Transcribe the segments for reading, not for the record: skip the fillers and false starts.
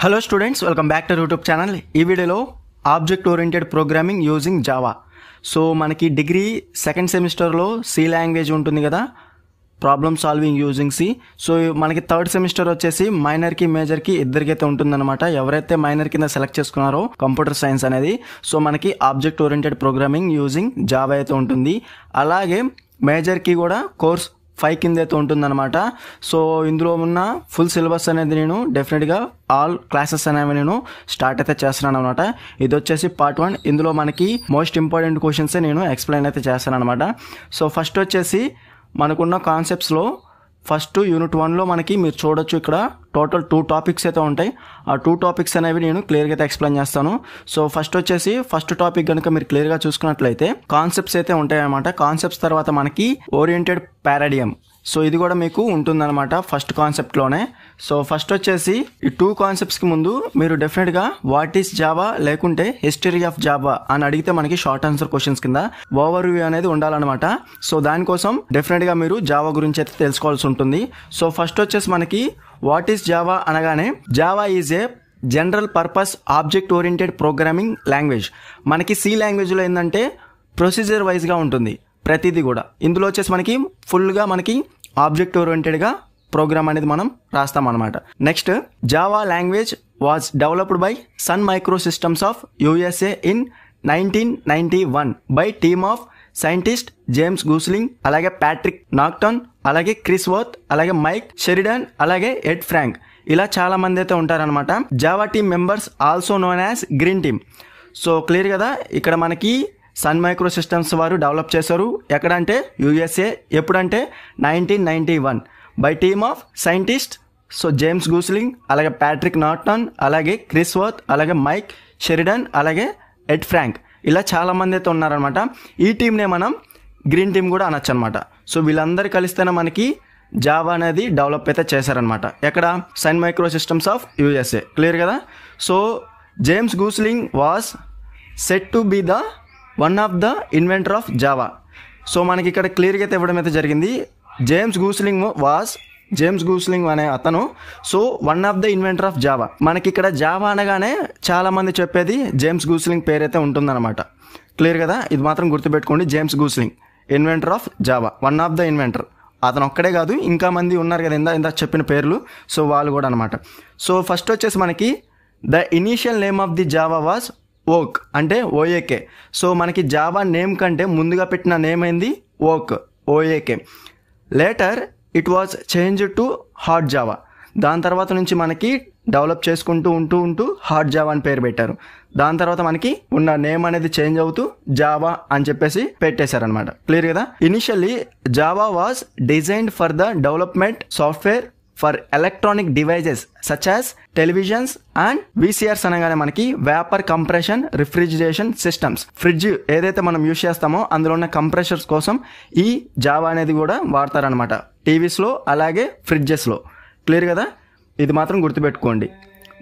Hello students, welcome back to YouTube channel. ఈ వీడియోలో object oriented programming using Java. So మనకి degree second సెమిస్టర్లో C language ఉంటుంది కదా, problem solving using C. So మనకి third semester వచ్చేసి మైనర్కి మేజర్కి ఇద్దరికైతే ఉంటుందన్నమాట. ఎవరైతే మైనర్ కింద సెలెక్ట్ చేసుకున్నారో కంప్యూటర్ సైన్స్ అనేది, సో మనకి object oriented programming using Java అయితే ఉంటుంది. అలాగే మేజర్కి కూడా కోర్స్ 5 కింద అయితే ఉంటుందన్నమాట. సో ఇందులో ఉన్న ఫుల్ సిలబస్ అనేది నేను డెఫినెట్గా ఆల్ క్లాసెస్ అనేవి నేను స్టార్ట్ అయితే చేస్తున్నాను అనమాట. ఇది వచ్చేసి పార్ట్ 1. ఇందులో మనకి మోస్ట్ ఇంపార్టెంట్ క్వశ్చన్సే నేను ఎక్స్ప్లెయిన్ అయితే చేస్తాను అనమాట. సో ఫస్ట్ వచ్చేసి మనకున్న కాన్సెప్ట్స్లో ఫస్ట్ యూనిట్ 1లో మనకి మీరు చూడొచ్చు, ఇక్కడ టోటల్ 2 టాపిక్స్ అయితే ఉంటాయి. ఆ 2 టాపిక్స్ అనేవి నేను క్లియర్గా అయితే ఎక్స్ప్లెయిన్ చేస్తాను. సో ఫస్ట్ వచ్చేసి ఫస్ట్ టాపిక్ కనుక మీరు క్లియర్గా చూసుకున్నట్లయితే కాన్సెప్ట్స్ అయితే ఉంటాయి అనమాట. కాన్సెప్ట్స్ తర్వాత మనకి ఓరియంటెడ్ పారాడియం, సో ఇది కూడా మీకు ఉంటుందన్నమాట ఫస్ట్ కాన్సెప్ట్లోనే. సో ఫస్ట్ వచ్చేసి ఈ 2 కాన్సెప్ట్స్కి ముందు మీరు డెఫినెట్గా వాట్ ఈస్ జావా లేకుంటే హిస్టరీ ఆఫ్ జావా అని అడిగితే మనకి షార్ట్ ఆన్సర్ క్వశ్చన్స్ కింద ఓవర్ వ్యూ అనేది ఉండాలన్నమాట. సో దానికోసం డెఫినెట్గా మీరు జావా గురించి అయితే తెలుసుకోవాల్సి ఉంటుంది. సో ఫస్ట్ వచ్చేసి మనకి వాట్ ఈస్ జావా అనగానే, Java is a general purpose object oriented programming language. మనకి సి లాంగ్వేజ్లో ఏంటంటే ప్రొసీజర్ వైజ్గా ఉంటుంది ప్రతిదీ కూడా. ఇందులో వచ్చేసి మనకి ఫుల్గా మనకి ఆబ్జెక్ట్ ఓరియంటెడ్గా ప్రోగ్రామ్ అనేది మనం రాస్తాం అనమాట. Next, Java language was developed by Sun Microsystems of USA in 1991 by team of scientist James Gosling, అలాగే ప్యాట్రిక్ నాక్టన్, అలాగే క్రిస్ వర్త్, అలాగే మైక్ షెరిడన్, అలాగే ఎడ్ ఫ్రాంక్. ఇలా చాలా మంది అయితే ఉంటారనమాట. Java team members also known as green team. So clear కదా, ఇక్కడ మనకి సన్ మైక్రో సిస్టమ్స్ వారు డెవలప్ చేశారు. ఎక్కడంటే యూఎస్ఏ. ఎప్పుడంటే 1991 by team of scientist, so James Gosling, అలాగే ప్యాట్రిక్ నాక్టన్, అలాగే క్రిస్ వర్త్, అలాగే మైక్ షెరిడన్, అలాగే ఎడ్ ఫ్రాంక్. ఇలా చాలా మంది అయితే ఉన్నారనమాట. ఈ టీంనే మనం గ్రీన్ టీమ్ కూడా అనొచ్చు అనమాట. సో వీళ్ళందరూ కలిస్తేనే మనకి జావా అనేది డెవలప్ అయితే చేశారనమాట. ఎక్కడ? Sun Microsystems of USA. Clear కదా. So James Gosling was set to be the one of the inventor of Java. So మనకి ఇక్కడ క్లియర్గా అయితే ఇవ్వడం అయితే జరిగింది. జేమ్స్ గూస్లింగ్ అనే అతను so one of the inventor of Java. మనకి ఇక్కడ జావా అనగానే చాలా మంది చెప్పేది జేమ్స్ గూస్లింగ్ పేరైతే ఉంటుందన్నమాట. క్లియర్ కదా, ఇది మాత్రం గుర్తుపెట్టుకోండి. James Gosling inventor of Java, one of the inventor. అతను ఒక్కడే కాదు, ఇంకా మంది ఉన్నారు కదా ఇందా చెప్పిన పేర్లు, సో వాళ్ళు కూడా అనమాట. సో ఫస్ట్ వచ్చేసి మనకి the initial name of the Java was Oak, అంటే ఓఏకే. సో మనకి జావా నేమ్ కంటే ముందుగా పెట్టిన నేమ్ అయింది Oak, O A K. Later it was change to hard Java. దాని తర్వాత నుంచి మనకి డెవలప్ చేసుకుంటూ ఉంటూ హార్డ్ జావా అని పేరు పెట్టారు. దాని తర్వాత మనకి ఉన్న నేమ్ అనేది చేంజ్ అవుతూ జావా అని చెప్పేసి పెట్టేశారనమాట. క్లియర్ కదా. Initially Java was designed for the development software for electronic devices such as televisions and VCRs అనగానే మనకి vapour compression refrigeration systems. Fridge ఏదైతే మనం యూజ్ చేస్తామో అందులో ఉన్న కంప్రెషర్స్ కోసం ఈ జావా అనేది కూడా వాడతారనమాట, టీవీస్లో అలాగే ఫ్రిడ్జెస్లో. క్లియర్ కదా, ఇది మాత్రం గుర్తుపెట్టుకోండి.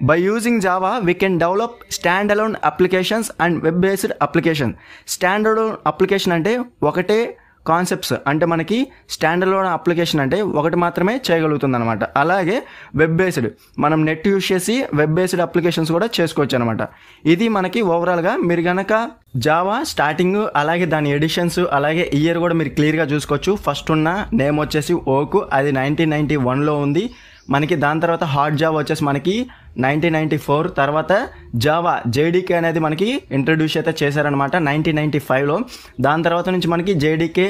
By using Java we can develop stand alone applications and web based application. Stand alone application అంటే ఒకటే కాన్సెప్ట్స్, అంటే మనకి స్టాండ్ అలోన్ అప్లికేషన్ అంటే ఒకటి మాత్రమే చేయగలుగుతుంది అనమాట. అలాగే వెబ్ బేస్డ్, మనం నెట్ యూజ్ చేసి వెబ్ బేస్డ్ అప్లికేషన్స్ కూడా చేసుకోవచ్చు అనమాట. ఇది మనకి ఓవరాల్గా మీరు కనుక జావా స్టార్టింగ్ అలాగే దాని ఎడిషన్స్ అలాగే ఇయర్ కూడా మీరు క్లియర్గా చూసుకోవచ్చు. ఫస్ట్ ఉన్న నేమ్ వచ్చేసి ఓకు, అది 1991లో ఉంది మనకి. దాని తర్వాత హార్డ్ జావా వచ్చేసి మనకి 1994. తర్వాత జావా జేడీకే అనేది మనకి ఇంట్రడ్యూస్ అయితే చేశారనమాట 1995లో. దాని తర్వాత నుంచి మనకి జేడీకే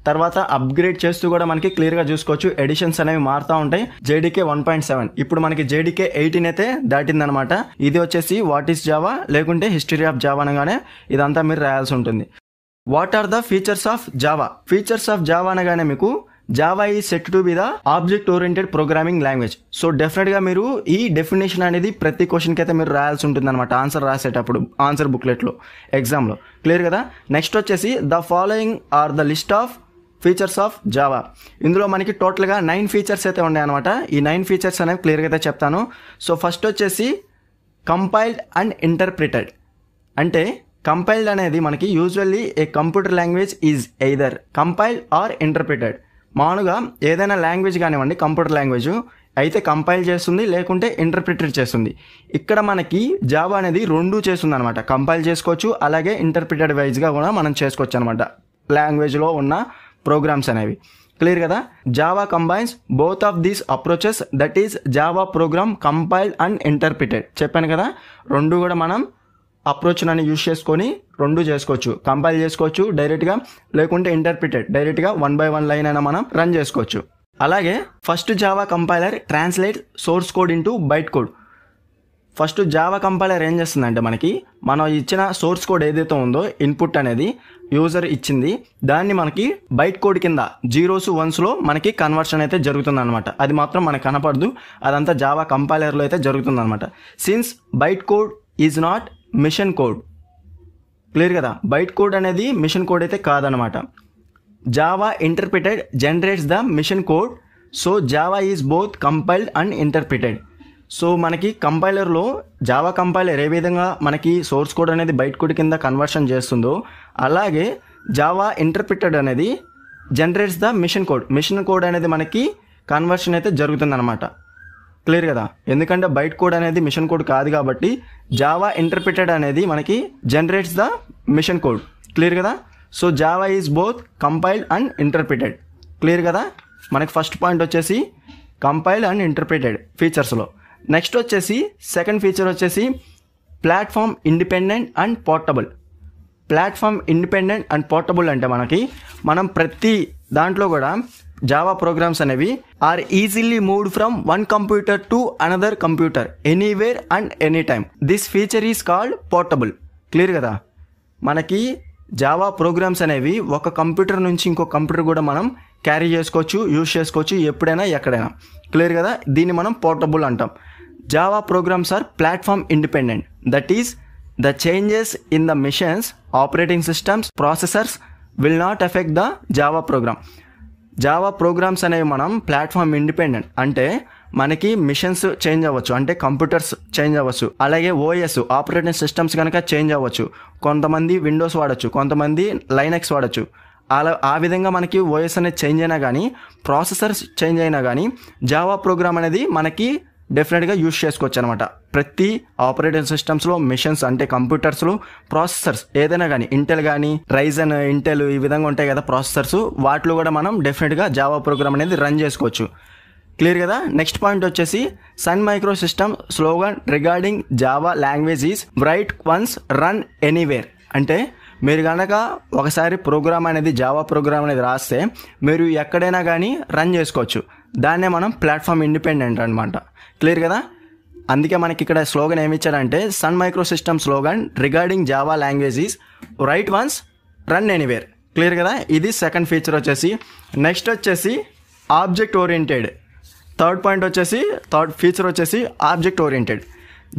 తర్వాత అప్గ్రేడ్ చేస్తూ కూడా మనకి క్లియర్గా చూసుకోవచ్చు. ఎడిషన్స్ అనేవి మారుతూ ఉంటాయి. జేడీకే 1.7, ఇప్పుడు మనకి జేడీకే 18 అయితే దాటిందనమాట. ఇది వచ్చేసి వాట్ ఈస్ జావా లేకుంటే హిస్టరీ ఆఫ్ జావా అనగానే ఇదంతా మీరు రాయాల్సి ఉంటుంది. What are the features of Java? Features of Java అనగానే మీకు Java is set to be the object oriented programming language. So డెఫినెట్గా మీరు ఈ డెఫినేషన్ అనేది ప్రతి క్వశ్చన్కి అయితే మీరు రాయాల్సి ఉంటుంది అనమాట, ఆన్సర్ రాసేటప్పుడు ఆన్సర్ బుక్లెట్లో ఎగ్జామ్లో. క్లియర్ కదా. నెక్స్ట్ వచ్చేసి the following are the list of features of Java. ఇందులో మనకి టోటల్గా 9 ఫీచర్స్ అయితే ఉన్నాయి అనమాట. ఈ 9 ఫీచర్స్ అనేవి క్లియర్గా అయితే చెప్తాను. సో ఫస్ట్ వచ్చేసి కంపైల్డ్ అండ్ ఇంటర్ప్రిటెడ్. అంటే కంపైల్డ్ అనేది మనకి usually a computer language is either compiled or interpreted. మామూలుగా ఏదైనా లాంగ్వేజ్ కానివ్వండి, కంప్యూటర్ లాంగ్వేజ్ అయితే కంపైల్ చేస్తుంది లేకుంటే ఇంటర్ప్రిటెడ్ చేస్తుంది. ఇక్కడ మనకి జావా అనేది రెండు చేస్తుంది అనమాట. కంపైల్ చేసుకోవచ్చు, అలాగే ఇంటర్ప్రిటెడ్ వైజ్గా కూడా మనం చేసుకోవచ్చు అనమాట లాంగ్వేజ్లో ఉన్న ప్రోగ్రామ్స్ అనేవి. క్లియర్ కదా. Java combines both of these approaches, that is Java programme compiled and interpreted. చెప్పాను కదా, రెండు కూడా మనం అప్రోచ్ అని యూజ్ చేసుకొని రెండు చేసుకోవచ్చు. కంపైల్ చేసుకోవచ్చు డైరెక్ట్గా, లేకుంటే ఇంటర్ప్రిటెడ్ డైరెక్ట్గా 1 by 1 లైన్ అయినా మనం రన్ చేసుకోవచ్చు. అలాగే first Java compiler translate source code into byte code. First Java compiler ఏం చేస్తుందంటే మనం ఇచ్చిన సోర్స్ కోడ్ ఏదైతే ఉందో ఇన్పుట్ అనేది యూజర్ ఇచ్చింది, దాన్ని మనకి బైట్ కోడ్ కింద 0s 1s మనకి కన్వర్షన్ అయితే జరుగుతుంది అనమాట. అది మాత్రం మనకు కనపడదు, అదంతా జావా కంపైలర్లో అయితే జరుగుతుంది అనమాట. Since byte code is not machine code. Clear కదా, బైట్ కోడ్ అనేది మిషన్ కోడ్ అయితే కాదనమాట. Java interpreted generates the machine code, so Java is both compiled and interpreted. So మనకి కంపైలర్లో జావా కంపైలర్ ఏ విధంగా మనకి సోర్స్ కోడ్ అనేది బైట్ కోడ్ కింద కన్వర్షన్ చేస్తుందో, అలాగే జావా ఇంటర్ప్రిటెడ్ అనేది generates the machine code. Machine code అనేది మనకి కన్వర్షన్ అయితే జరుగుతుంది అనమాట. క్లియర్ కదా, ఎందుకంటే బైట్ కోడ్ అనేది మిషన్ కోడ్ కాదు కాబట్టి జావా ఇంటర్ప్రిటెడ్ అనేది మనకి generates the machine code. Clear కదా. So Java is both compiled and interpreted. Clear కదా. మనకి ఫస్ట్ పాయింట్ వచ్చేసి కంపైల్డ్ అండ్ ఇంటర్ప్రిటెడ్ ఫీచర్స్లో. నెక్స్ట్ వచ్చేసి సెకండ్ ఫీచర్ వచ్చేసి platform independent and portable. Platform independent and portable అంటే మనం ప్రతి దాంట్లో కూడా జావా ప్రోగ్రామ్స్ అనేవి are easily moved from one computer to another computer anywhere and any time. This feature is called portable. Clear కదా. మనకి Java programs అనేవి ఒక కంప్యూటర్ నుంచి ఇంకో కంప్యూటర్ కూడా మనం క్యారీ చేసుకోవచ్చు, యూజ్ చేసుకోవచ్చు ఎప్పుడైనా ఎక్కడైనా. క్లియర్ కదా. దీన్ని మనం పోర్టబుల్ అంటాం. Java programs are platform independent, that is the changes in the machines operating systems processors will not affect the Java program. Java programs అనేవి మనం ప్లాట్ఫామ్ ఇండిపెండెంట్ అంటే మనకి మిషన్స్ చేంజ్ అవ్వచ్చు, అంటే కంప్యూటర్స్ చేంజ్ అవ్వచ్చు, అలాగే ఓఎస్ ఆపరేటింగ్ సిస్టమ్స్ కనుక change అవ్వచ్చు. కొంతమంది విండోస్ వాడచ్చు, కొంతమంది లైనక్స్ వాడచ్చు. ఆ విధంగా మనకి ఓఎస్ అనేది చేంజ్ అయినా కానీ, ప్రాసెసర్స్ చేంజ్ అయినా కానీ జావా ప్రోగ్రామ్ అనేది మనకి డెఫినెట్గా యూజ్ చేసుకోవచ్చు అనమాట. ప్రతి ఆపరేటింగ్ సిస్టమ్స్లో మిషన్స్ అంటే కంప్యూటర్స్లో ప్రాసెసర్స్ ఏదైనా కానీ, ఇంటెల్ కానీ రైజన్ ఇంటెల్ ఈ విధంగా ఉంటాయి కదా ప్రాసెసర్స్, వాటిలో కూడా మనం డెఫినెట్గా జావా ప్రోగ్రామ్ అనేది రన్ చేసుకోవచ్చు. క్లియర్ కదా. నెక్స్ట్ పాయింట్ వచ్చేసి Sun micro system slogan regarding Java language is write once run anywhere. అంటే మీరు కనుక ఒకసారి ప్రోగ్రామ్ అనేది జావా ప్రోగ్రామ్ అనేది రాస్తే మీరు ఎక్కడైనా కానీ రన్ చేసుకోవచ్చు. దాన్నే మనం ప్లాట్ఫామ్ ఇండిపెండెంట్ అనమాట. క్లియర్ కదా. అందుకే మనకి ఇక్కడ స్లోగన్ ఏమి ఇచ్చారంటే Sun micro system slogan regarding Java language is write once run anywhere. Clear కదా. ఇది సెకండ్ ఫీచర్ వచ్చేసి. నెక్స్ట్ వచ్చేసి ఆబ్జెక్ట్ ఓరియంటెడ్. థర్డ్ ఫీచర్ వచ్చేసి object oriented.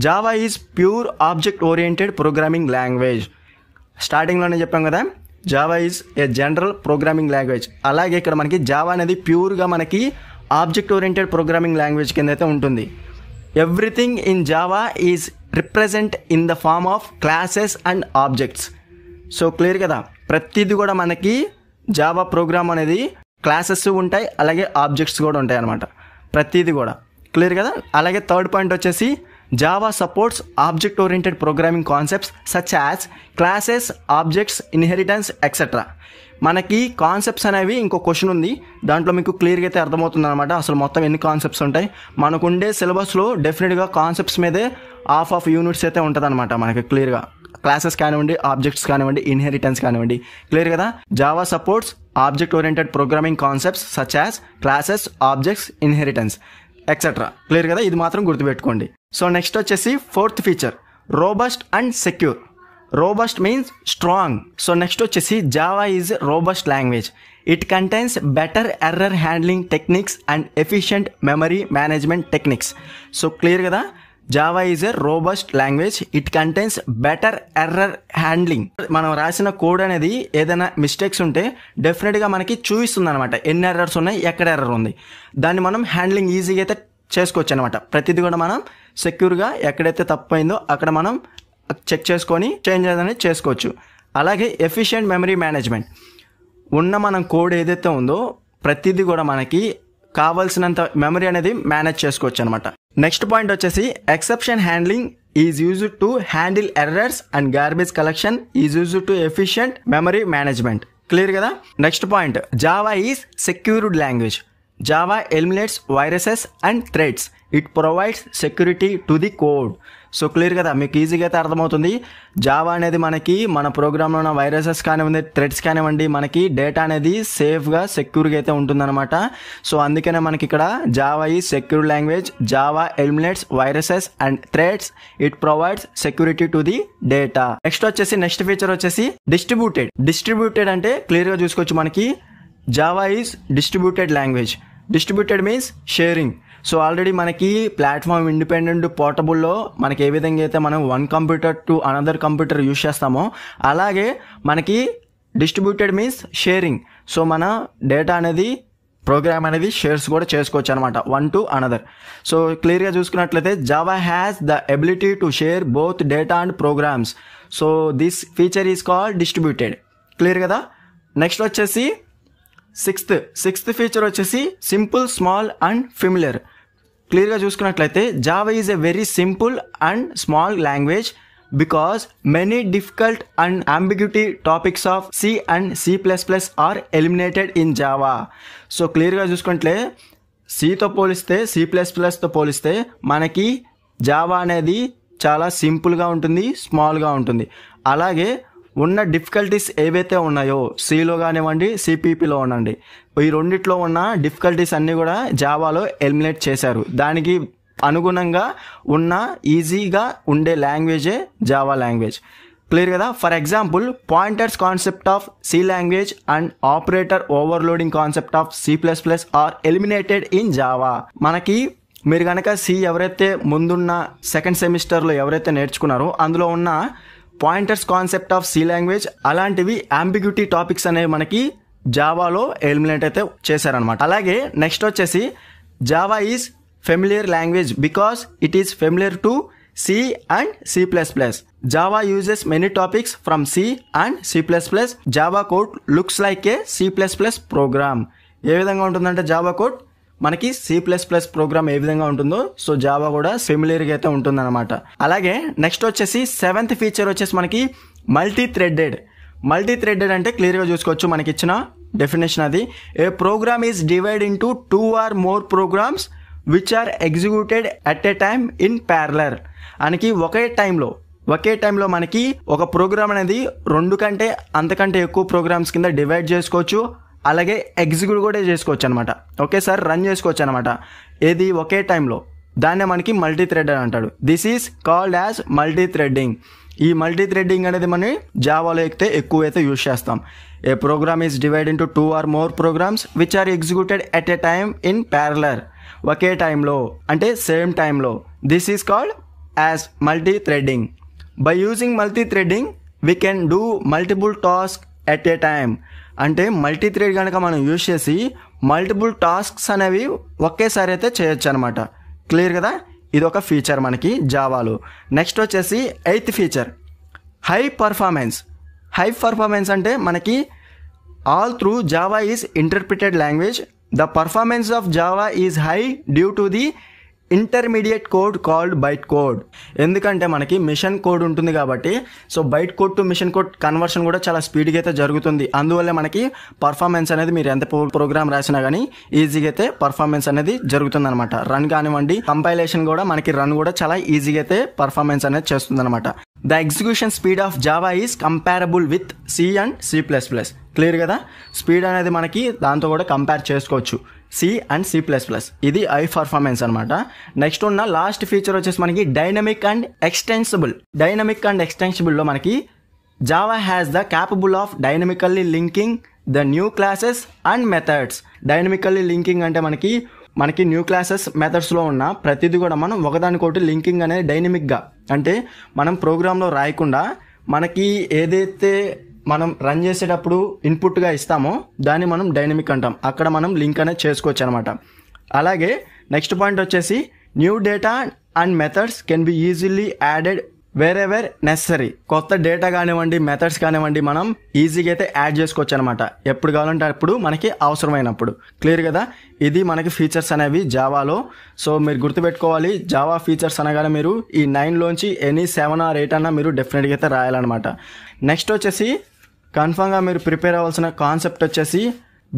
Java is pure object oriented programming language. స్టార్టింగ్లోనే చెప్పాం కదా, Java is a general programming language. అలాగే ఇక్కడ మనకి జావా అనేది ప్యూర్గా మనకి ఆబ్జెక్ట్ ఓరియంటెడ్ ప్రోగ్రామింగ్ లాంగ్వేజ్ కింద అయితే ఉంటుంది. Everything in Java is represent in the form of classes and objects. So clear కదా. ప్రతిదీ కూడా మనకి జావా ప్రోగ్రామ్ అనేది క్లాసెస్ ఉంటాయి, అలాగే ఆబ్జెక్ట్స్ కూడా ఉంటాయి అన్నమాట. ప్రతిదీ కూడా క్లియర్ కదా. అలాగే థర్డ్ పాయింట్ వచ్చేసి Java supports object oriented programming concepts such as classes, objects, inheritance etcetera. మనకి కాన్సెప్ట్స్ అనేవి ఇంకో క్వశ్చన్ ఉంది, దాంట్లో మీకు క్లియర్గా అయితే అర్థమవుతుంది అనమాట. అసలు మొత్తం ఎన్ని కాన్సెప్ట్స్ ఉంటాయి మనకుండే సిలబస్లో. డెఫినెట్గా కాన్సెప్ట్స్ మీదే ఆఫ్ యూనిట్స్ అయితే ఉంటుంది అనమాట మనకి క్లియర్గా. క్లాసెస్ కానివ్వండి, ఆబ్జెక్ట్స్ కానివ్వండి, ఇన్హెరిటెన్స్ కానివ్వండి. క్లియర్ కదా. Java supports object oriented programming concepts such as classes, objects, inheritance etcetera. Clear కదా. ఇది మాత్రం గుర్తుపెట్టుకోండి. సో నెక్స్ట్ వచ్చేసి fourth feature robust and secure. Robust means strong. So next వచ్చేసి Java is robust language. It contains better error handling techniques and efficient memory management techniques. So clear కదా. Java is a robust language. It contains better error handling. మనం రాసిన code అనేది ఏదైనా mistakes ఉంటే డెఫినెట్గా మనకి చూపిస్తుంది అనమాట, ఎన్ని ఎర్రర్స్ ఉన్నాయి, ఎక్కడ ఎర్రర్ ఉంది. దాన్ని మనం హ్యాండ్లింగ్ ఈజీగా అయితే చేసుకోవచ్చు అనమాట. ప్రతిదీ కూడా మనం సెక్యూర్గా ఎక్కడైతే తప్పైందో అక్కడ మనం చెక్ చేసుకొని చేంజ్ అనేది చేసుకోవచ్చు. అలాగే ఎఫిషియంట్ మెమరీ మేనేజ్మెంట్. ఉన్న మనం కోడ్ ఏదైతే ఉందో ప్రతిదీ కూడా మనకి కావాల్సినంత మెమరీ అనేది మేనేజ్ చేసుకోవచ్చు అనమాట. నెక్స్ట్ పాయింట్ వచ్చేసి exception handling is used to handle errors and garbage collection is used to efficient memory management. Clear కదా. Next point, Java is secured language. Java eliminates viruses and threads. It provides security to the code. So clear కదా, మీకు ఈజీగా అయితే అర్థమవుతుంది. Java అనేది మనకి మన ప్రోగ్రాంలో ఉన్న వైరసెస్ కానివ్వండి, థ్రెడ్స్ కానివ్వండి, మనకి డేటా అనేది సేఫ్గా సెక్యూర్గా అయితే ఉంటుందన్నమాట. సో అందుకనే మనకి ఇక్కడ Java is secure language. Java eliminates viruses and threads. It provides security to the data. Next feature వచ్చేసి డిస్ట్రిబ్యూటెడ్. డిస్ట్రిబ్యూటెడ్ అంటే క్లియర్గా చూసుకోవచ్చు, మనకి Java is distributed language. Distributed means sharing. So already మనకి ప్లాట్ఫామ్ ఇండిపెండెంట్ పోర్టబుల్లో మనకి ఏ విధంగా అయితే మనం one computer to another computer use చేస్తామో అలాగే మనకి డిస్ట్రిబ్యూటెడ్ మీన్స్ షేరింగ్. సో మన డేటా అనేది ప్రోగ్రామ్ అనేది షేర్స్ కూడా చేసుకోవచ్చు అనమాట వన్ టు అనదర్. సో క్లియర్గా చూసుకున్నట్లయితే Java has the ability to share both data and programs. So this feature is called distributed. Clear కదా. నెక్స్ట్ వచ్చేసి సిక్స్త్ ఫీచర్ వచ్చేసి సింపుల్, స్మాల్ అండ్ ఫెమిలియర్. క్లియర్గా చూసుకున్నట్లయితే Java is a very simple and small language because many difficult and ambiguity topics of C and C++ are eliminated in Java. So క్లియర్గా చూసుకుంటే సితో పోలిస్తే C++తో పోలిస్తే మనకి జావా అనేది చాలా సింపుల్గా ఉంటుంది, స్మాల్గా ఉంటుంది. అలాగే ఉన్న డిఫికల్టీస్ ఏవైతే ఉన్నాయో సిలో కానివ్వండి, సిపిపిలో ఉండండి, ఈ రెండిట్లో ఉన్న డిఫికల్టీస్ అన్నీ కూడా జావాలో ఎలిమినేట్ చేశారు. దానికి అనుగుణంగా ఉన్న ఈజీగా ఉండే లాంగ్వేజే జావా లాంగ్వేజ్. క్లియర్ కదా. For example, pointers concept of C language and operator overloading concept of C++ are eliminated in Java. మనకి మీరు కనుక C ఎవరైతే ముందున్న సెకండ్ సెమిస్టర్లో ఎవరైతే నేర్చుకున్నారో అందులో ఉన్న pointers concept of C language అలాంటివి అంబిగ్యూటీ టాపిక్స్ అనేవి మనకి జావాలో ఎలిమినేట్ అయితే చేశారనమాట. అలాగే నెక్స్ట్ వచ్చేసి Java is familiar language because it is familiar to C and C++. Java uses many topics from C and C++. Java code looks like a C++ program. ఏ విధంగా ఉంటుందంటే జావా కోడ్ మనకి C++ program ఏ విధంగా ఉంటుందో so Java కూడా సిమిలర్గా అయితే ఉంటుందన్నమాట. అలాగే నెక్స్ట్ వచ్చేసి 7th ఫీచర్ వచ్చేసి మనకి మల్టీ థ్రెడెడ్ అంటే క్లియర్గా చూసుకోవచ్చు, మనకి ఇచ్చిన డెఫినేషన్ అది. A program is divide into 2 or more programs which are executed at a time in parallel. మనకి ఒకే టైంలో మనకి ఒక ప్రోగ్రామ్ అనేది 2 కంటే అంతకంటే ఎక్కువ ప్రోగ్రామ్స్ కింద డివైడ్ చేసుకోవచ్చు. అలాగే ఎగ్జిక్యూట్ కూడా చేసుకోవచ్చు అనమాట, ఒకేసారి రన్ చేసుకోవచ్చు అనమాట. ఏది ఒకే టైంలో, దాన్నే మనకి మల్టీ థ్రెడెడ్ అంటాడు. This is called as multithreading. ఈ మల్టీ థ్రెడ్డింగ్ అనేది మనం జావాలో అయితే ఎక్కువైతే యూజ్ చేస్తాం. A program is divide into 2 or more programs which are executed at a time in parallel. ఒకే టైంలో అంటే సేమ్ టైంలో. This is called as multithreading. By using multithreading we can do multiple task at a time. అంటే multithread కనుక మనం use చేసి multiple tasks అనేవి ఒకేసారి అయితే చేయొచ్చు అనమాట. క్లియర్ కదా. ఇది ఒక ఫీచర్ మనకి జావాలో. నెక్స్ట్ వచ్చేసి 8th ఫీచర్ హై పర్ఫార్మెన్స్ అంటే మనకి all through Java is interpreted language. The performance of Java is high due to the intermediate code called byte code. ఎందుకంటే మనకి మిషన్ కోడ్ ఉంటుంది కాబట్టి so byte code to machine code conversion కూడా చాలా స్పీడ్గా అయితే జరుగుతుంది. అందువల్ల మనకి పర్ఫార్మెన్స్ అనేది మీరు ఎంత ప్రోగ్రామ్ రాసినా కానీ ఈజీగా అయితే పర్ఫార్మెన్స్ అనేది జరుగుతుంది అనమాట. రన్ కానివ్వండి, కంపైలేషన్ కూడా మనకి రన్ కూడా చాలా ఈజీగా అయితే పర్ఫార్మెన్స్ అనేది చేస్తుంది అనమాట. The execution speed of Java is comparable with C and C++. Clear కదా. స్పీడ్ అనేది మనకి దాంతో కూడా కంపేర్ చేసుకోవచ్చు, C అండ్ C++. ఇది హై పర్ఫార్మెన్స్ అనమాట. నెక్స్ట్ ఉన్న లాస్ట్ ఫీచర్ వచ్చేసి మనకి డైనమిక్ అండ్ ఎక్స్టెన్సిబుల్లో మనకి Java has the capable of dynamically linking the new classes and methods. Dynamically linking అంటే మనకి న్యూ క్లాసెస్ మెథడ్స్లో ఉన్న ప్రతిదీ కూడా మనం ఒకదానికొకటి లింకింగ్ అనేది డైనమిక్గా, అంటే మనం ప్రోగ్రాంలో రాయకుండా మనకి ఏదైతే మనం రన్ చేసేటప్పుడు ఇన్పుట్గా ఇస్తామో దాన్ని మనం డైనమిక్ అంటాం. అక్కడ మనం లింక్ అనేది చేసుకోవచ్చు అనమాట. అలాగే నెక్స్ట్ పాయింట్ వచ్చేసి new data and methods can be easily added wherever necessary కొత్త డేటా కానివ్వండి, మెథడ్స్ కానివ్వండి, మనం ఈజీగా అయితే యాడ్ చేసుకోవచ్చు అనమాట. ఎప్పుడు కావాలంటే అప్పుడు మనకి అవసరమైనప్పుడు. క్లియర్ కదా? ఇది మనకి ఫీచర్స్ అనేవి జావాలో. సో మీరు గుర్తుపెట్టుకోవాలి, జావా ఫీచర్స్ అనగానే మీరు ఈ 9లోంచి ఎనీ 7 or 8 అన్నా మీరు డెఫినెట్గా అయితే రాయాలన్నమాట. నెక్స్ట్ వచ్చేసి కన్ఫర్మ్గా మీరు ప్రిపేర్ అవ్వాల్సిన కాన్సెప్ట్ వచ్చేసి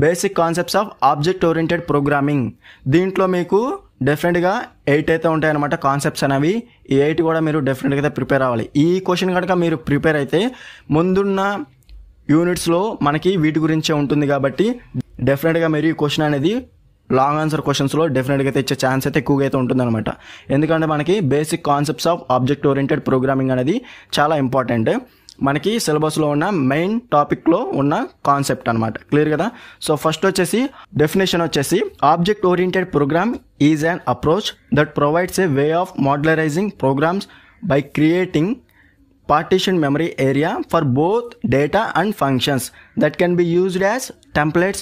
basic concepts of object oriented programming. దీంట్లో మీకు డెఫినెట్గా 8 అయితే ఉంటాయన్నమాట కాన్సెప్ట్స్ అనేవి. ఈ 8 కూడా మీరు డెఫినెట్గా అయితే ప్రిపేర్ అవ్వాలి. ఈ క్వశ్చన్ కనుక మీరు ప్రిపేర్ అయితే ముందున్న యూనిట్స్లో మనకి వీటి గురించే ఉంటుంది కాబట్టి డెఫినెట్గా మీరు ఈ క్వశ్చన్ అనేది లాంగ్ ఆన్సర్ క్వశ్చన్స్లో డెఫినెట్గా అయితే ఇచ్చే ఛాన్స్ అయితే ఎక్కువగా అయితే ఉంటుందన్నమాట. ఎందుకంటే మనకి basic concepts of object oriented programming అనేది చాలా ఇంపార్టెంట్. మనకి సిలబస్లో ఉన్న మెయిన్ టాపిక్లో ఉన్న కాన్సెప్ట్ అనమాట. క్లియర్ కదా? సో ఫస్ట్ వచ్చేసి డెఫినేషన్ వచ్చేసి object oriented program is an approach that provides a way of modularising programs by creating partition memory area for both data and functions that can be used as templates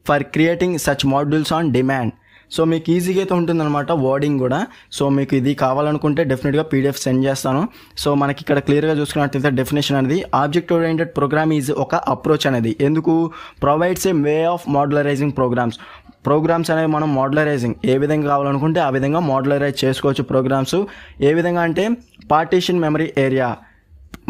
for creating such modules on demand. So మీకు ఈజీగా అయితే ఉంటుందన్నమాట wording కూడా. So మీకు ఇది కావాలనుకుంటే డెఫినెట్గా PDF send చేస్తాను. సో మనకి ఇక్కడ క్లియర్గా చూసుకున్నట్లయితే డెఫినేషన్ అనేది ఆబ్జెక్ట్ ఓరియంటెడ్ ప్రోగ్రామ్ ఈజ్ ఒక అప్రోచ్ అనేది. ఎందుకు? Provides a way of modularising programs అనేవి మనం మాడ్యులరైజింగ్ ఏ విధంగా కావాలనుకుంటే ఆ విధంగా మాడ్యులరైజ్ చేసుకోవచ్చు ప్రోగ్రామ్స్. ఏ విధంగా అంటే పార్టీషన్ మెమరీ ఏరియా,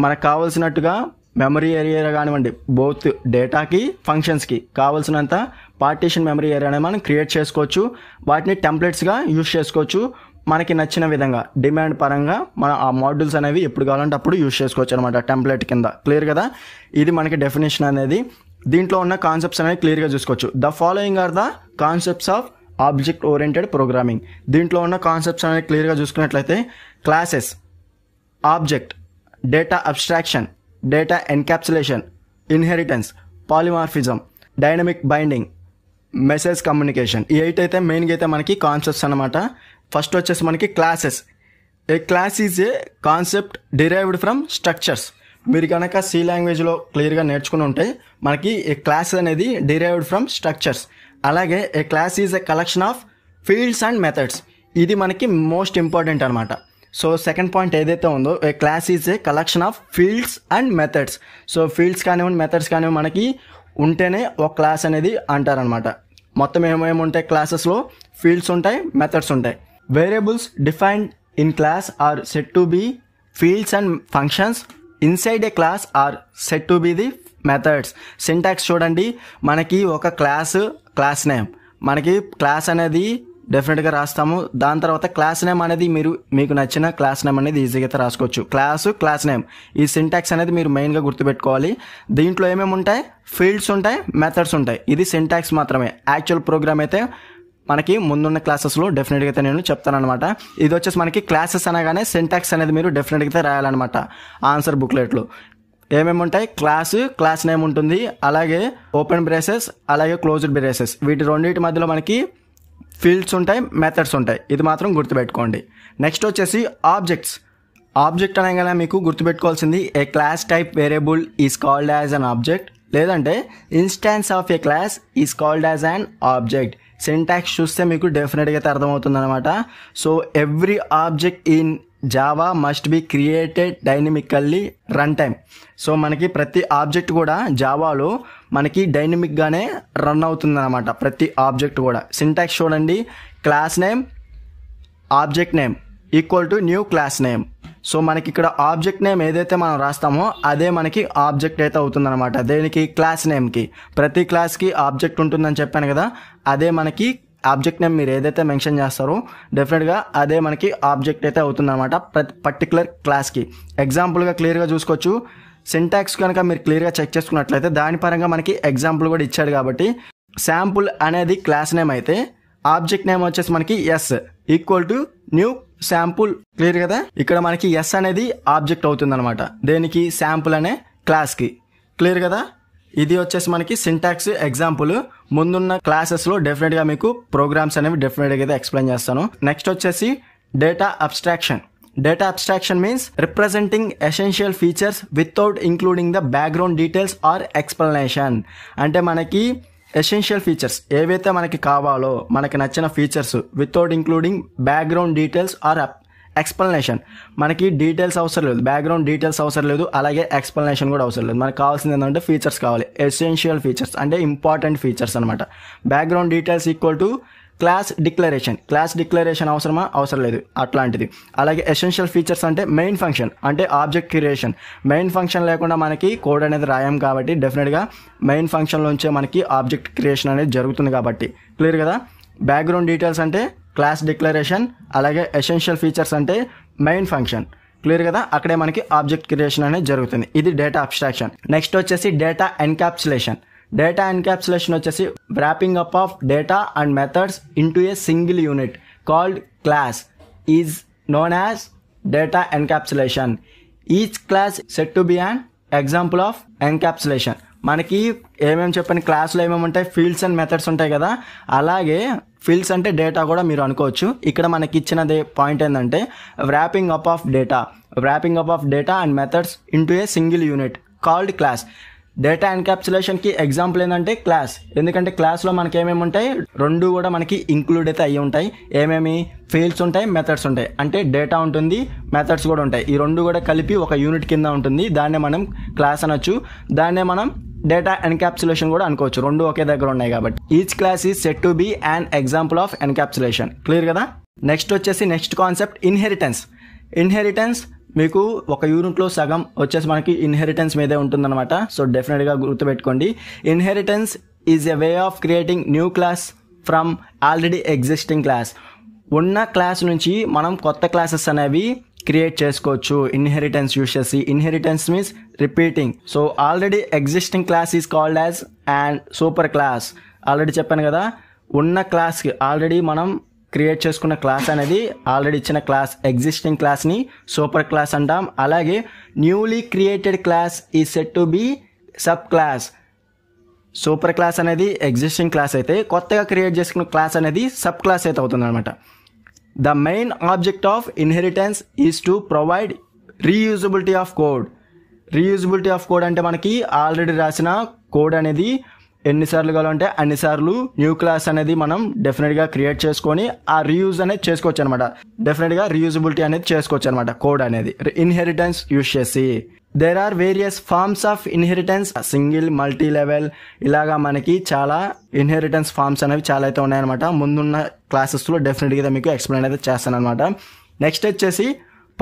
మనకు కావాల్సినట్టుగా మెమరీ ఏరియా కానివ్వండి, బోత్ డేటాకి ఫంక్షన్స్కి కావాల్సినంత పార్టీషన్ మెమరీ ఏరియా అనేది మనం క్రియేట్ చేసుకోవచ్చు. వాటిని టెంప్లెట్స్గా యూజ్ చేసుకోవచ్చు మనకి నచ్చిన విధంగా. డిమాండ్ పరంగా మన ఆ మాడ్యూల్స్ అనేవి ఎప్పుడు కావాలంటే అప్పుడు యూజ్ చేసుకోవచ్చు అనమాట టెంప్లెట్ కింద. క్లియర్ కదా? ఇది మనకి డెఫినేషన్ అనేది. దీంట్లో ఉన్న కాన్సెప్ట్స్ అనేవి క్లియర్గా చూసుకోవచ్చు. The following are the concepts of object oriented programming. దీంట్లో ఉన్న కాన్సెప్ట్స్ అనేవి క్లియర్గా చూసుకున్నట్లయితే classes, object, data abstraction, data encapsulation, inheritance, polymorphism, dynamic binding, message communication. ఈ 8 అయితే మెయిన్గా అయితే మనకి కాన్సెప్ట్స్ అనమాట. ఫస్ట్ వచ్చేసి మనకి classes. A class is a concept derived from structures. మీరు కనుక సి లాంగ్వేజ్లో క్లియర్గా నేర్చుకుని ఉంటే మనకి ఏ క్లాస్ అనేది డిరైవ్డ్ ఫ్రమ్ స్ట్రక్చర్స్. అలాగే a class is a collection of fields and methods. ఇది మనకి మోస్ట్ ఇంపార్టెంట్ అనమాట. సో సెకండ్ పాయింట్ ఏదైతే ఉందో, a class is a collection of fields and methods. So fields కానివ్వండి, మెథడ్స్ కానివ్వండి మనకి ఉంటేనే ఒక క్లాస్ అనేది అంటారనమాట. మొత్తం ఏమేమి ఉంటాయి క్లాసెస్లో? ఫీల్డ్స్ ఉంటాయి, మెథడ్స్ ఉంటాయి. Variables defined in class are set to be fields and functions inside a class are set to be the methods. Syntax చూడండి, మనకి ఒక క్లాస్ నేమ్, మనకి క్లాస్ అనేది డెఫినెట్గా రాస్తాము. దాని తర్వాత క్లాస్ నేమ్ అనేది మీకు నచ్చిన క్లాస్ నేమ్ అనేది ఈజీగా అయితే రాసుకోవచ్చు. క్లాస్ నేమ్, ఈ సింటాక్స్ అనేది మీరు మెయిన్గా గుర్తుపెట్టుకోవాలి. దీంట్లో ఏమేమి ఉంటాయి? ఫీల్డ్స్ ఉంటాయి, మెథడ్స్ ఉంటాయి. ఇది సింటాక్స్ మాత్రమే. యాక్చువల్ ప్రోగ్రామ్ అయితే మనకి ముందున్న క్లాసెస్లో డెఫినెట్గా అయితే నేను చెప్తానమాట. ఇది వచ్చేసి మనకి క్లాసెస్ అనగానే సింటాక్స్ అనేది మీరు డెఫినెట్గా అయితే రాయాలన్నమాట ఆన్సర్ బుక్లెట్లో. ఏమేమి ఉంటాయి? క్లాస్ నేమ్ ఉంటుంది, అలాగే ఓపెన్ బ్రేసెస్, అలాగే క్లోజ్డ్ బ్రేసెస్. వీటి రెండింటి మధ్యలో మనకి ఫీల్డ్స్ ఉంటాయి, మెథడ్స్ ఉంటాయి. ఇది మాత్రం గుర్తుపెట్టుకోండి. నెక్స్ట్ వచ్చేసి ఆబ్జెక్ట్ అనగానే మీకు గుర్తుపెట్టుకోవాల్సింది a class type variable is called as an object, లేదంటే instance of a class is called as an object. Syntax చూస్తే మీకు డెఫినెట్గా అయితే అర్థమవుతుంది అనమాట. So every object in Java must be created dynamically run time. So మనకి ప్రతి object కూడా జావాలో మనకి డైనమిక్గానే రన్ అవుతుంది అనమాట. ప్రతి ఆబ్జెక్ట్ కూడా. సింటాక్స్ చూడండి, class name, object name equal to new class name. So మనకి ఇక్కడ ఆబ్జెక్ట్ నేమ్ ఏదైతే మనం రాస్తామో అదే మనకి ఆబ్జెక్ట్ అయితే అవుతుందన్నమాట. దేనికి? క్లాస్ నేమ్కి. ప్రతి క్లాస్కి ఆబ్జెక్ట్ ఉంటుందని చెప్పాను కదా, అదే మనకి ఆబ్జెక్ట్ నేమ్ మీరు ఏదైతే మెన్షన్ చేస్తారో డెఫినెట్గా అదే మనకి ఆబ్జెక్ట్ అయితే అవుతుందన్నమాట ప్రతి పర్టికులర్ క్లాస్కి. ఎగ్జాంపుల్గా క్లియర్గా చూసుకోవచ్చు. సింటాక్స్ కనుక మీరు క్లియర్గా చెక్ చేసుకున్నట్లయితే దాని పరంగా మనకి ఎగ్జాంపుల్ కూడా ఇచ్చాడు. కాబట్టి శాంపుల్ అనేది క్లాస్ నేమ్ అయితే ఆబ్జెక్ట్ నేమ్ వచ్చేసి మనకి S equal to new sample. Clear కదా? ఇక్కడ మనకి ఎస్ అనేది ఆబ్జెక్ట్ అవుతుంది అనమాట. దేనికి? శాంపుల్ అనే క్లాస్కి. క్లియర్ కదా? ఇది వచ్చేసి మనకి సింటాక్స్ ఎగ్జాంపుల్. ముందున్న క్లాసెస్లో డెఫినెట్గా మీకు ప్రోగ్రామ్స్ అనేవి డెఫినెట్గా అయితే ఎక్స్ప్లెయిన్ చేస్తాను. నెక్స్ట్ వచ్చేసి data abstraction. Data abstraction means representing essential features without including the background details or explanation. అంటే మనకి ఎసెన్షియల్ ఫీచర్స్ ఏవైతే మనకి కావాలో మనకి నచ్చిన features without including background details or explanation, మనకి డీటెయిల్స్ అవసరం లేదు, బ్యాక్గ్రౌండ్ డీటెయిల్స్ అవసరం లేదు, అలాగే ఎక్స్ప్లెనేషన్ కూడా అవసరం లేదు. మనకు కావాల్సింది ఏంటంటే ఫీచర్స్ కావాలి, ఎసెన్షియల్ ఫీచర్స్ అంటే ఇంపార్టెంట్ ఫీచర్స్ అనమాట. Background details equal to class declaration, class declaration అవసరమా, అవసరం లేదు అట్లాంటిది. అలాగే ఎసెన్షియల్ ఫీచర్స్ అంటే మెయిన్ ఫంక్షన్ అంటే ఆబ్జెక్ట్ క్రియేషన్. మెయిన్ ఫంక్షన్ లేకుండా మనకి కోడ్ అనేది రాయం కాబట్టి డెఫినెట్గా మెయిన్ ఫంక్షన్లోంచే మనకి ఆబ్జెక్ట్ క్రియేషన్ అనేది జరుగుతుంది కాబట్టి. క్లియర్ కదా. బ్యాక్గ్రౌండ్ డీటెయిల్స్ అంటే క్లాస్ డిక్లరేషన్, అలాగే ఎసెన్షియల్ ఫీచర్స్ అంటే మెయిన్ ఫంక్షన్. క్లియర్ కదా, అక్కడే మనకి ఆబ్జెక్ట్ క్రియేషన్ అనేది జరుగుతుంది. ఇది డేటా అబ్స్ట్రాక్షన్. నెక్స్ట్ వచ్చేసి డేటా ఎన్కాప్సులేషన్. డేటా ఎన్కాప్సులేషన్ వచ్చేసి wrapping up of data and methods into a single unit called class is known as data encapsulation. Each class said to be an example of encapsulation. మనకి ఏమేమి చెప్పని క్లాస్లో ఏమేమి ఉంటాయి, fields and methods ఉంటాయి కదా, అలాగే ఫీల్డ్స్ అంటే డేటా కూడా మీరు అనుకోవచ్చు. ఇక్కడ మనకి ఇచ్చినదే పాయింట్ ఏంటంటే wrapping up of data and methods into a single unit called class. Data ఎన్కాప్సులేషన్కి ఎగ్జాంపుల్ ఏంటంటే క్లాస్. ఎందుకంటే క్లాస్లో మనకి ఏమేమి ఉంటాయి, రెండు కూడా మనకి ఇంక్లూడ్ అయితే అయ్యి ఉంటాయి. ఏమేమి, ఫీల్డ్స్ ఉంటాయి, మెథడ్స్ ఉంటాయి. అంటే డేటా ఉంటుంది, మెథడ్స్ కూడా ఉంటాయి. ఈ రెండు కూడా కలిపి ఒక యూనిట్ కింద ఉంటుంది. దాన్నే మనం క్లాస్ అనొచ్చు, దాన్నే మనం డేటా ఎన్కాప్సులేషన్ కూడా అనుకోవచ్చు. రెండు ఒకే దగ్గర ఉన్నాయి కాబట్టి. Each class is set to be an example of encapsulation. Clear కదా. నెక్స్ట్ వచ్చేసి నెక్స్ట్ కాన్సెప్ట్ ఇన్హెరిటెన్స్. మీకు ఒక యూనిట్లో సగం వచ్చేసి మనకి ఇన్హెరిటెన్స్ మీదే ఉంటుందన్నమాట. సో డెఫినెట్గా గుర్తుపెట్టుకోండి. Inheritance is a way of creating new class from already existing class. ఉన్న క్లాస్ నుంచి మనం కొత్త క్లాసెస్ అనేవి క్రియేట్ చేసుకోవచ్చు ఇన్హెరిటెన్స్ యూస్ చేసి. Inheritance means repeating. So already existing class is called as and super class. Already చెప్పాను కదా, ఉన్న క్లాస్కి ఆల్రెడీ మనం క్రియేట్ చేసుకున్న క్లాస్ అనేది, ఆల్రెడీ ఇచ్చిన క్లాస్ ఎగ్జిస్టింగ్ క్లాస్ని సూపర్ క్లాస్ అంటాం. అలాగే న్యూలీ క్రియేటెడ్ క్లాస్ ఈ set to B sub class. Super class అనేది ఎగ్జిస్టింగ్ క్లాస్ అయితే, కొత్తగా క్రియేట్ చేసుకున్న క్లాస్ అనేది సబ్ క్లాస్ అయితే అవుతుంది అనమాట. The main object of inheritance is to provide reusability of code అంటే మనకి ఆల్రెడీ రాసిన కోడ్ అనేది ఎన్నిసార్లు కావాలంటే అన్నిసార్లు న్యూ క్లాస్ అనేది మనం డెఫినెట్గా క్రియేట్ చేసుకొని ఆ రీయూజ్ అనేది చేసుకోవచ్చు అనమాట. డెఫినెట్గా రీయూజబిలిటీ అనేది చేసుకోవచ్చు అనమాట కోడ్ అనేది ఇన్హెరిటెన్స్ యూస్ చేసి. There are various forms of inheritance, single, multi level, ఇలాగా మనకి చాలా ఇన్హెరిటెన్స్ ఫార్మ్స్ అనేవి చాలా అయితే ఉన్నాయన్నమాట. ముందున్న క్లాసెస్లో డెఫినెట్గా మీకు ఎక్స్ప్లెయిన్ అయితే చేస్తాను అనమాట. నెక్స్ట్ వచ్చేసి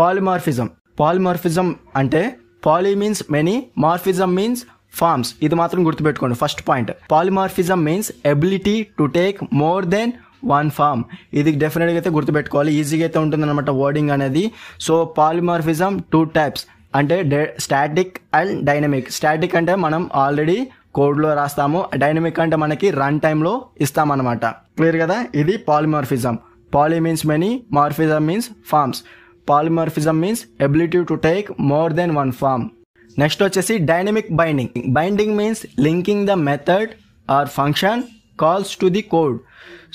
పాలిమార్ఫిజం అంటే poly means many, morphism means forms. ఇది మాత్రం గుర్తుపెట్టుకోండి. First point, polymorphism means ability to take more than one form. ఇది డెఫినెట్గా అయితే గుర్తుపెట్టుకోవాలి, ఈజీగా అయితే ఉంటుంది అనమాట వర్డింగ్ అనేది. సో పాలిమార్ఫిజం 2 types అంటే స్టాటిక్ అండ్ డైనమిక్. స్టాటిక్ అంటే మనం ఆల్రెడీ కోడ్లో రాస్తాము, డైనమిక్ అంటే మనకి రన్ టైంలో ఇస్తామన్నమాట. క్లియర్ కదా. ఇది polymorphism. Poly means many, morphism means forms. Polymorphism means ability to take more than one form. Next వచ్చేసి dynamic binding means linking the method or function calls to the code.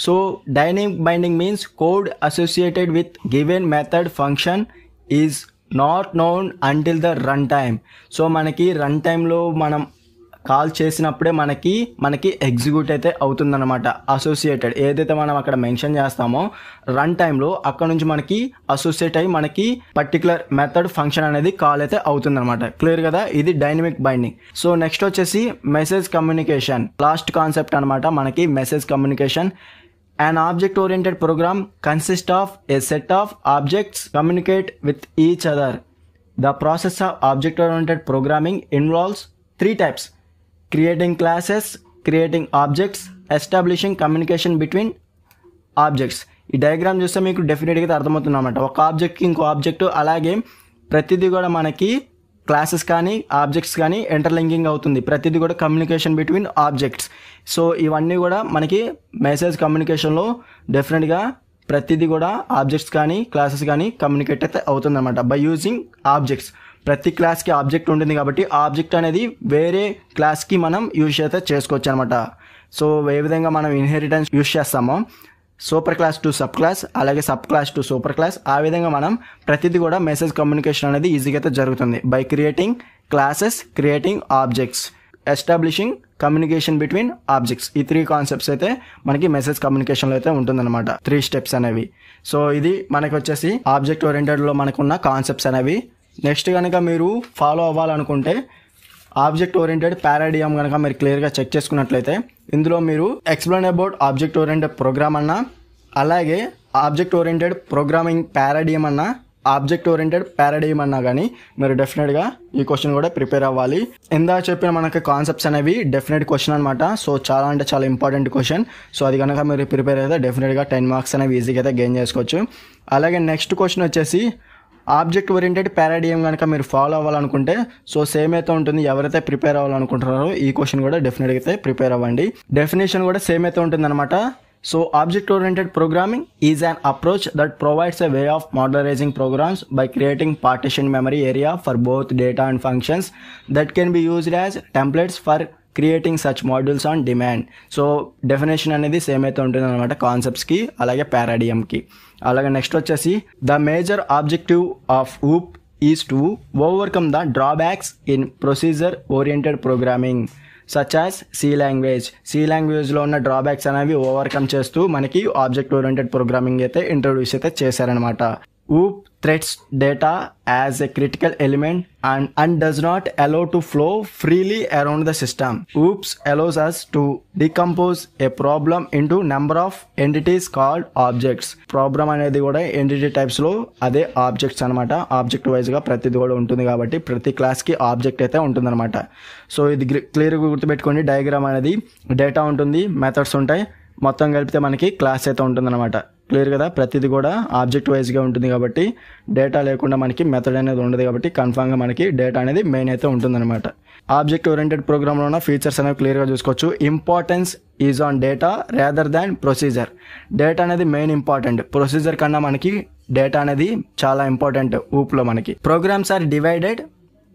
So dynamic binding means code associated with given method function is not known until the run time. So మనకి run టైంలో మనం call చేసినప్పుడే మనకి execute అయితే అవుతుందన్నమాట. Associated ఏదైతే మనం అక్కడ మెన్షన్ చేస్తామో రన్ టైంలో అక్కడ నుంచి మనకి అసోసియేట్ అయ్యి మనకి పర్టికులర్ మెథడ్ ఫంక్షన్ అనేది కాల్ అయితే అవుతుందన్నమాట. క్లియర్ కదా. ఇది డైనమిక్ బైండింగ్. సో నెక్స్ట్ వచ్చేసి మెసేజ్ కమ్యూనికేషన్. లాస్ట్ కాన్సెప్ట్ అనమాట మనకి message communication. An object-oriented program consists of a set of objects communicate with each other. The process of object-oriented programming involves 3 types: creating classes, creating objects, establishing communication between objects. ఈ diagram చూస్తే మీకు డెఫినెట్గా అర్థమవుతుంది అనమాట. ఒక ఆబ్జెక్ట్కి ఇంకో object, అలాగే ప్రతిదీ కూడా మనకి క్లాసెస్ కానీ ఆబ్జెక్ట్స్ కానీ ఇంటర్లింకింగ్ అవుతుంది. ప్రతిదీ కూడా కమ్యూనికేషన్ బిట్వీన్ ఆబ్జెక్ట్స్. సో ఇవన్నీ కూడా మనకి మెసేజ్ కమ్యూనికేషన్లో డెఫినెట్గా ప్రతిదీ కూడా ఆబ్జెక్ట్స్ కానీ క్లాసెస్ కానీ కమ్యూనికేట్ అయితే అవుతుంది అనమాట బై యూజింగ్ ఆబ్జెక్ట్స్. ప్రతి క్లాస్కి ఆబ్జెక్ట్ ఉంటుంది కాబట్టి ఆబ్జెక్ట్ అనేది వేరే క్లాస్కి మనం యూజ్ అయితే చేసుకోవచ్చు అనమాట. సో ఏ విధంగా మనం ఇన్హెరిటెన్స్ యూజ్ చేస్తామో super class to sub class, అలాగే sub class to super class, ఆ విధంగా మనం ప్రతిదీ కూడా మెసేజ్ కమ్యూనికేషన్ అనేది ఈజీగా అయితే జరుగుతుంది by creating classes, creating objects, establishing communication between objects. ఈ 3 కాన్సెప్ట్స్ అయితే మనకి మెసేజ్ కమ్యూనికేషన్లో అయితే ఉంటుందన్నమాట. 3 steps అనేవి. సో ఇది మనకు వచ్చేసి ఆబ్జెక్ట్ ఓరియంటెడ్లో మనకున్న కాన్సెప్ట్స్ అనేవి. నెక్స్ట్ కనుక మీరు ఫాలో అవ్వాలనుకుంటే ఆబ్జెక్ట్ ఓరియంటెడ్ పారాడియం కనుక మీరు క్లియర్గా చెక్ చేసుకున్నట్లయితే ఇందులో మీరు explain about object oriented program అన్నా, అలాగే ఆబ్జెక్ట్ ఓరియంటెడ్ ప్రోగ్రామింగ్ పారాడియం అన్నా, ఆబ్జెక్ట్ ఓరియంటెడ్ పారాడియం అన్నా కానీ మీరు డెఫినెట్గా ఈ క్వశ్చన్ కూడా ప్రిపేర్ అవ్వాలి. ఇందా చెప్పిన మనకి కాన్సెప్ట్స్ అనేవి డెఫినెట్ క్వశ్చన్ అనమాట. సో చాలా అంటే చాలా ఇంపార్టెంట్ క్వశ్చన్. సో అది కనుక మీరు ప్రిపేర్ అయితే డెఫినెట్గా 10 మార్క్స్ అనేవి ఈజీగా అయితే గెయిన్ చేసుకోవచ్చు. అలాగే నెక్స్ట్ క్వశ్చన్ వచ్చేసి ఆబ్జెక్ట్ ఓరియంటెడ్ పారాడియం కనుక మీరు ఫాలో అవ్వాలనుకుంటే సో సేమ్ అయితే ఉంటుంది. ఎవరైతే ప్రిపేర్ అవ్వాలనుకుంటున్నారో ఈ క్వశ్చన్ కూడా డెఫినెట్గా అయితే ప్రిపేర్ అవ్వండి. డెఫినేషన్ కూడా సేమ్ అయితే ఉంటుంది అనమాట. So object-oriented programming is an approach that provides a way of modularizing programs by creating partition memory area for both data and functions that can be used as templates for creating such modules on demand. So definition అనేది same అయితే ఉంటుంది అనమాట కాన్సెప్ట్స్కి అలాగే పారాడియంకి. అలాగే next వచ్చేసి the major objective of OOP is to overcome the drawbacks in procedure oriented programming such as C లాంగ్వేజ్లో ఉన్న డ్రాబ్యాక్స్ అనేవి ఓవర్కమ్ చేస్తూ మనకి ఆబ్జెక్ట్ ఓరియంటెడ్ ప్రోగ్రామింగ్ అయితే ఇంట్రొడ్యూస్ అయితే చేశారనమాట. OOP threats data as a critical element and does not allow to flow freely around the system. OOPs allows us to decompose a problem into number of entities called objects. Problem అనేది కూడా entity types లో అదే objects అనమాట. Object wise గా ప్రతిది కూడా ఉంటుంది కాబట్టి ప్రతి క్లాస్ కి ఆబ్జెక్ట్ అయితే ఉంటుంది అనమాట. సో ఇది క్లియర్ గా గుర్తుపెట్టుకోండి. డయాగ్రామ్ అనేది డేటా ఉంటుంది, మెథడ్స్ ఉంటాయి, మొత్తం కలిపితే మనకి క్లాస్ అయితే ఉంటుంది అనమాట. క్లియర్ కదా, ప్రతిది కూడా ఆబ్జెక్ట్ వైజ్గా ఉంటుంది కాబట్టి డేటా లేకుండా మనకి మెథడ్ అనేది ఉండదు కాబట్టి కన్ఫామ్గా మనకి డేటా అనేది మెయిన్ అయితే ఉంటుందన్నమాట. ఆబ్జెక్ట్ ఓరియంటెడ్ ప్రోగ్రామ్లో ఉన్న ఫీచర్స్ అనేవి క్లియర్గా చూసుకోవచ్చు. Importance is on data rather than procedure. Data అనేది మెయిన్ ఇంపార్టెంట్, ప్రొసీజర్ కన్నా మనకి డేటా అనేది చాలా ఇంపార్టెంట్. ఊప్లో మనకి programs are divided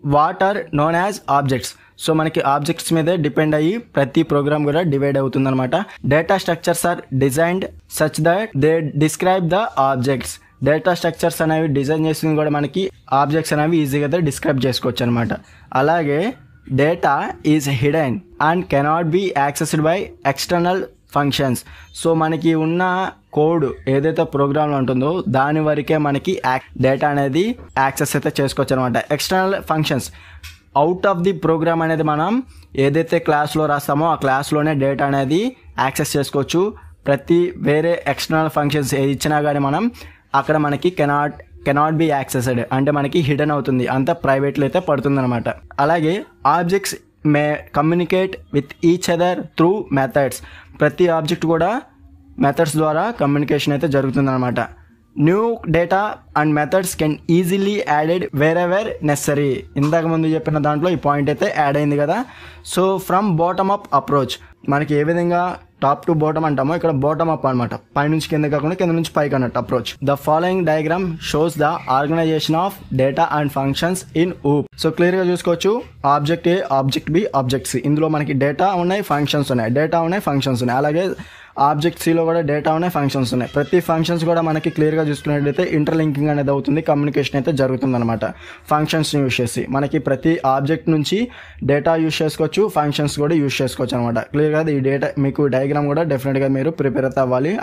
what are known as objects. So మనకి ఆబ్జెక్ట్స్ మీదే డిపెండ్ అయ్యి ప్రతి ప్రోగ్రామ్ కూడా డివైడ్ అవుతుంది అనమాట. Data structures are designed such that they describe the objects. Data structures అనేవి డిజైన్ చేసింది కూడా మనకి ఆబ్జెక్ట్స్ అనేవి ఈజీగా అయితే డిస్క్రైబ్ చేసుకోవచ్చు అనమాట. అలాగే data is hidden and cannot be accessed by external functions. So మనకి ఉన్న కోడ్ ఏదైతే ప్రోగ్రామ్లో ఉంటుందో దాని వరకే మనకి డేటా అనేది యాక్సెస్ అయితే చేసుకోవచ్చు అనమాట. External functions out of the program అనేది మనం ఏదైతే క్లాస్లో రాస్తామో ఆ క్లాస్లోనే డేటా అనేది యాక్సెస్ చేసుకోవచ్చు. ప్రతి వేరే ఎక్స్టర్నల్ ఫంక్షన్స్ ఏది ఇచ్చినా కానీ మనం అక్కడ మనకి కెనాట్ బి యాక్సెస్డ్ అంటే మనకి హిడెన్ అవుతుంది, అంతా ప్రైవేట్లో అయితే పడుతుంది అనమాట. అలాగే objects May communicate with each other through methods. ప్రతి ఆబ్జెక్ట్ కూడా మెథడ్స్ ద్వారా కమ్యూనికేషన్ అయితే జరుగుతుంది అనమాట. New data and methods can easily added wear ever necessary. ఇంతకు ముందు చెప్పిన దాంట్లో ఈ పాయింట్ అయితే యాడ్ అయింది కదా. So from bottom up approach, మనకి ఏ విధంగా టాప్ టు బాటమ్ అంటామో ఇక్కడ బాటమ్ అప్ అనమాట, పైనుంచి కింద కాకుండా కింద నుంచి పైకి అన్నట్టు approach. The following diagram shows the organization of data and functions in OOP. So క్లియర్గా చూసుకోవచ్చు. Object A, object B, object C. ఇందులో మనకి డేటా ఉన్నాయి, ఫంక్షన్స్ ఉన్నాయి, డేటా ఉన్నాయి, ఫంక్షన్స్ ఉన్నాయి. అలాగే ఆబ్జెక్ట్ సిలో కూడా డేటా ఉన్నాయి, ఫంక్షన్స్ ఉన్నాయి. ప్రతి ఫంక్షన్స్ కూడా మనకి క్లియర్గా చూసుకున్నట్లయితే ఇంటర్లింకింగ్ అనేది అవుతుంది, కమ్యూనికేషన్ అయితే జరుగుతుంది అనమాట. ఫంక్షన్స్ని యూజ్ చేసి మనకి ప్రతి ఆబ్జెక్ట్ నుంచి డేటా యూజ్ చేసుకోవచ్చు, ఫంక్షన్స్ కూడా యూజ్ చేసుకోవచ్చు అనమాట. క్లియర్గా ఈ డేటా మీకు డయాగ్రామ్ కూడా డెఫినెట్గా మీరు ప్రిపేర్ అయితే అవ్వాలి.